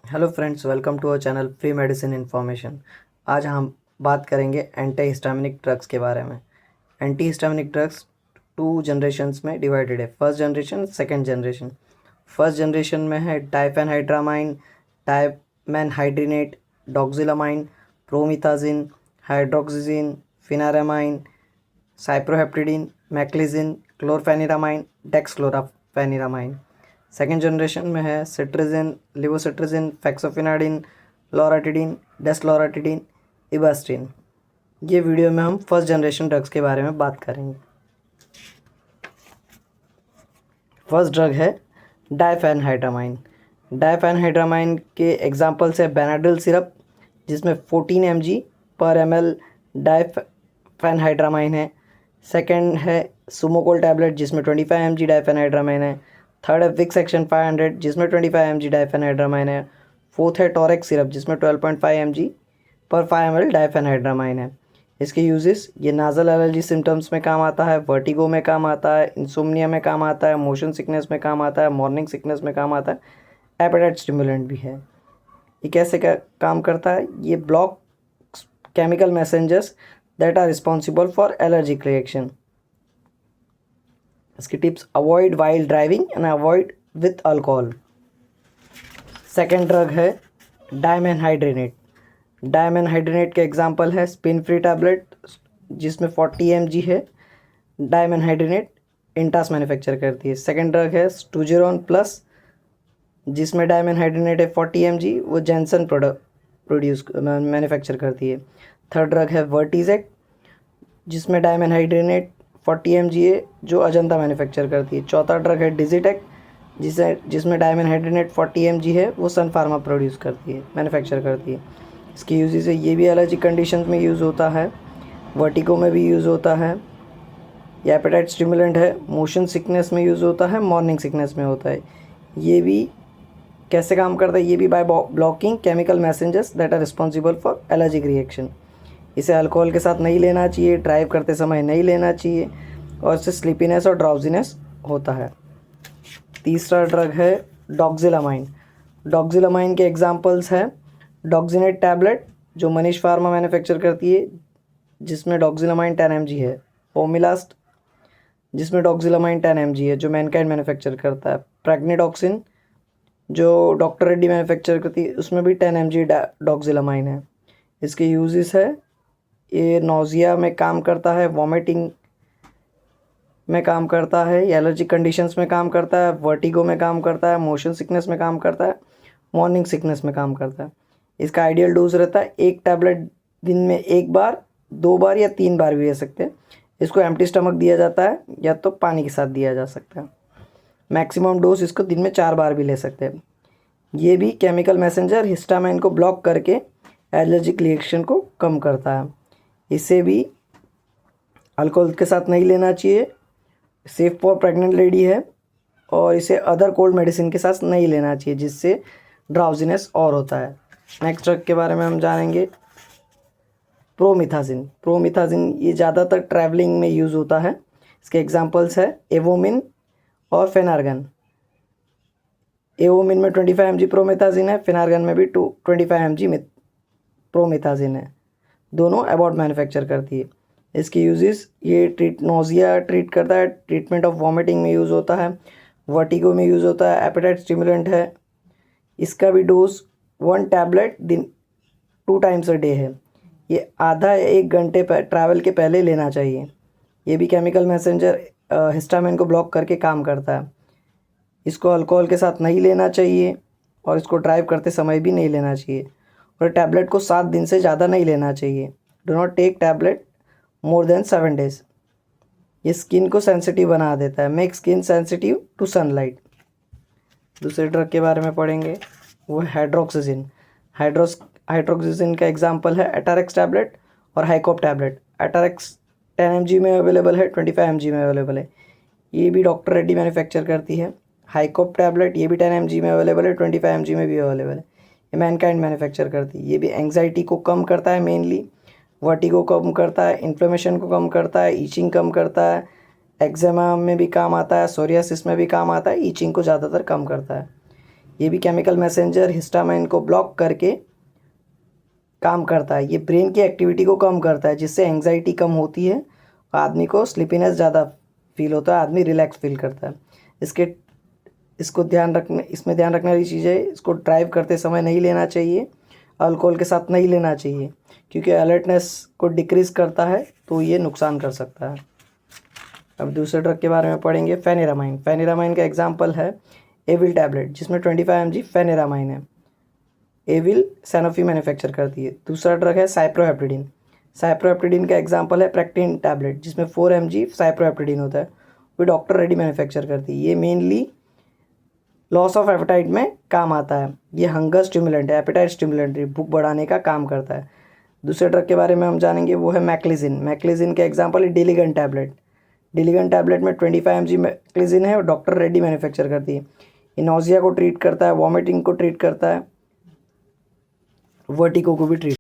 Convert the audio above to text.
Hello friends, welcome to our channel free medicine information. आज हम बात करेंगे एंटी हिस्टामिनिक ड्रग्स के बारे में। Antihistaminic drugs two generations में डिवाइडेड है, first generation, second generation. First generation में है diphenhydramine, dimenhydrinate, doxylamine, promethazine, hydroxyzine, pheniramine, cyproheptadine, meclizine, chlorpheniramine, dexchlorpheniramine. Second generation में है सिट्रिजिन, लिवोसिट्रिजिन, फैक्सोफिनाडिन, लोराटिडिन, डेसलोराटिडिन, इबास्टिन। ये वीडियो में हम फर्स्ट जनरेशन ड्रग्स के बारे में बात करेंगे। फर्स्ट ड्रग है डाइफेनहाइड्रामाइन। डाइफेनहाइड्रामाइन के एग्जांपल्स है बेनाड्रिल सिरप, जिसमें 14 mg पर ml डाइफेनहाइड्रामाइन है। सेकेंड है सुमोकोल टैबलेट, जिसमें 25 mg डाइफेनहाइड्रामाइन है। थर्ड है विक्स एक्शन 500, जिसमें 25 mg डाइफेनहाइड्रामाइन है। फोर्थ है टॉरेक्स सिरप, जिसमें 12.5 mg पर 5 ml डाइफेनहाइड्रामाइन है। इसके यूजेस, ये नाजल एलर्जी सिम्टम्स में काम आता है, वर्टिगो में काम आता है, इंसोम्निया में काम आता है, मोशन सिकनेस में काम आता है, मॉर्निंग सिकनेस में काम आता है, एपेटाइट स्टिमुलेंट भी है। ये कैसे काम करता है? ये block chemical messengers that are responsible for allergic reaction. इसकी tips: avoid while driving and avoid with alcohol. Second drug है डाइमेनहाइड्रेनेट। डाइमेनहाइड्रेनेट के एग्जांपल है स्पिन फ्री टैबलेट, जिसमें 40 mg है। डाइमेनहाइड्रेनेट इंटास मैन्युफैक्चर करती है। सेकेंड ड्रग है स्टूजेरॉन प्लस, जिसमें डाइमेनहाइड्रेनेट है 40 mg, वो जेंसन प्रोड्यूस मैन्युफैक्चर करती है। थर्ड ड्रग है वर्टिजेक, जिसमें डाइमेनहाइड्रेनेट 40 mg है, जो अजंता मैन्युफैक्चर करती है। चौथा ड्रग है डिजिटेक, जिसमें डाइमेनहाइड्रेनेट 40 mg है, वो सन फार्मा प्रोड्यूस करती है, मैन्युफैक्चर करती है। इसकी यूजेस है, ये भी एलर्जिक कंडीशंस में यूज़ होता है, वर्टिगो में भी यूज़ होता है, ये एपेटाइट स्टिमुलेंट है, मोशन सिकनेस में यूज़ होता है, मॉर्निंग सिकनेस में होता है। ये भी कैसे काम करता है? ये भी by blocking chemical messengers that are responsible for allergic reaction. इसे अल्कोहल के साथ नहीं लेना चाहिए, ड्राइव करते समय नहीं लेना चाहिए, और इससे स्लीपीनेस और ड्राउजीनेस होता है। तीसरा ड्रग है डॉक्सिलामाइन। डॉक्सिलामाइन के एग्जांपल्स हैं डॉक्सिनेट टैबलेट, जो मनीष फार्मा मैन्युफैक्चर करती है, जिसमें डॉक्सिलामाइन 10 mg है। ओमिलास्ट, जिसमें डॉक्सिलामाइन 10 mg है, जो मैनकाइंड मैन्युफैक्चर करता है। प्रेग्निडॉक्सिन, जो डॉक्टर रेड्डी मैन्युफैक्चर करती है, उसमें भी 10 mg डॉक्सिलामाइन है। इसके यूजेस है, ये नोज़िया में काम करता है, वॉमिटिंग में काम करता है, एलर्जिक कंडीशंस में काम करता है, वर्टिगो में काम करता है, मोशन सिकनेस में काम करता है, मॉर्निंग सिकनेस में काम करता है। इसका आइडियल डोज रहता है एक टैबलेट दिन में एक बार, 2 बार या 3 बार भी ले सकते हैं। इसको एम्प्टी स्टमक दिया जाता है, या तो पानी के साथ दिया जा सकता है। मैक्सिमम डोज इसको दिन में 4 बार भी ले सकते हैं। ये भी केमिकल मैसेंजर हिस्टामाइन को ब्लॉक करके एलर्जिक रिएक्शन को कम करता है। इसे भी अल्कोहल के साथ नहीं लेना चाहिए, सेफ फॉर प्रेग्नेंट लेडी है, और इसे अदर कोल्ड मेडिसिन के साथ नहीं लेना चाहिए, जिससे ड्राउजीनेस और होता है। नेक्स्ट ड्रग के बारे में हम जानेंगे प्रोमिथाजिन। प्रोमिथाजिन ये ज़्यादातर ट्रैवलिंग में यूज़ होता है। इसके एग्जांपल्स है एवोमिन और फेनार्गन। एवोमिन में 25 mg प्रोमिथाजिन है, फेनार्गन में भी 25 mg प्रोमिथाजिन है। दोनों एबॉट मैन्युफैक्चर करती है। इसकी यूजेस, ये नोज़िया ट्रीट करता है, ट्रीटमेंट ऑफ वॉमिटिंग में यूज़ होता है, वर्टिगो में यूज़ होता है, एपेटाइट स्टिमुलेंट है। इसका भी डोज 1 टैबलेट दिन 2 टाइम्स अ डे है। ये आधा 1 घंटे पर ट्रैवल के पहले लेना चाहिए। ये भी केमिकल मैसेंजर हिस्टामाइन को ब्लॉक करके काम करता है। इसको अल्कोहल के साथ नहीं लेना चाहिए, और इसको ड्राइव करते समय भी नहीं लेना चाहिए, और टैबलेट को 7 दिन से ज़्यादा नहीं लेना चाहिए। Do not take tablet more than 7 days. ये स्किन को सेंसिटिव बना देता है, make skin sensitive to sunlight. दूसरे ड्रग के बारे में पढ़ेंगे, वो हाइड्रोक्सिजिन। हाइड्रोक्सिजिन का एग्जांपल है एटारेक्स टैबलेट और हाइकोप टैबलेट। एटारेक्स 10 mg में अवेलेबल है, 25 mg में अवेलेबल है। ये भी डॉक्टर रेड्डी मैन्युफैक्चर करती है। हाइकोप टैबलेट ये भी 10 mg में अवेलेबल है, 25 mg में भी अवेलेबल है। ये मैनकाइंड मैन्युफैक्चर करती है। ये भी एंग्जाइटी को कम करता है, मेनली वर्टिगो को कम करता है, इन्फ्लेमेशन को कम करता है, ईचिंग कम करता है, एक्जेमा में भी काम आता है, सोरियासिस में भी काम आता है, ईचिंग को ज़्यादातर कम करता है। ये भी केमिकल मैसेंजर हिस्टामाइन को ब्लॉक करके काम करता है। ये ब्रेन की एक्टिविटी को कम करता है, जिससे एंग्जाइटी कम होती है, आदमी को स्लीपीनेस ज़्यादा फील होता है, आदमी रिलैक्स फील करता है। इसमें ध्यान रखने वाली चीज़ है, इसको ड्राइव करते समय नहीं लेना चाहिए, अल्कोहल के साथ नहीं लेना चाहिए, क्योंकि अलर्टनेस को डिक्रीज़ करता है, तो ये नुकसान कर सकता है। अब दूसरे ड्रग के बारे में पढ़ेंगे, फेनिरामाइन। फेनिरामाइन का एग्जाम्पल है एविल टैबलेट, जिसमें 25 mg फेनिरामाइन है। एविल सैनोफी मैन्युफैक्चर करती है। दूसरा ड्रग है साइप्रोहेप्टेडिन। साइप्रोहेप्टेडिन का एग्जाम्पल है प्रैक्टिन टैबलेट, जिसमें 4 mg साइप्रोहेप्टेडिन होता है, वो डॉक्टर रेडी मैन्युफैक्चर करती है। ये मेनली लॉस ऑफ एपेटाइट में काम आता है। ये हंगर स्टिमुलेंट है, एपेटाइट स्टिमुलेंट है, भूख बढ़ाने का काम करता है। दूसरे ड्रग के बारे में हम जानेंगे, वो है मैक्लिजिन। मैक्लिजिन का एग्जाम्पल है डिलीगन टैबलेट। डिलीगन टैबलेट में 25 mg मैक्लिजिन है और डॉक्टर रेडी मैन्युफैक्चर करती है। ये नोजिया को ट्रीट करता है, वॉमिटिंग को ट्रीट करता है, वर्टिगो को भी ट्रीट